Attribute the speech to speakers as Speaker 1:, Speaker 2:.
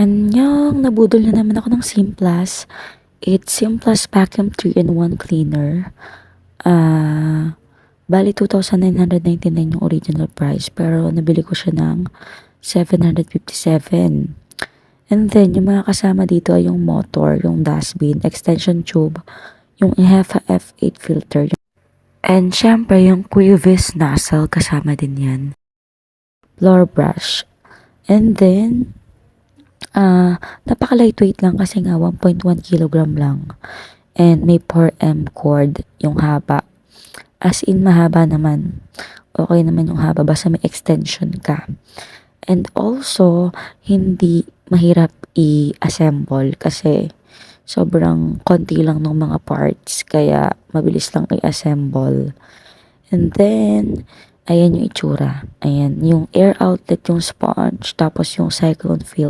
Speaker 1: Anyang, nabudol na naman ako ng Simplas. It's Simplas Vacuum 3-in-1 Cleaner. Bali 2,999 yung original price, pero nabili ko siya ng 757. And then, yung mga kasama dito ay yung motor, yung dustbin, extension tube, yung HEPA F8 filter, and syempre yung Quivis nozzle, kasama din yan. Floor brush. And then, napaka-lightweight lang kasi nga 1.1 kilogram lang. And may 4M cord yung haba. As in, mahaba naman. Okay naman yung haba, basta may extension ka. And also, hindi mahirap i-assemble kasi sobrang konti lang ng mga parts, kaya mabilis lang i-assemble. And then, ayan yung itsura. Ayan, yung air outlet, yung sponge, tapos yung cyclone filter.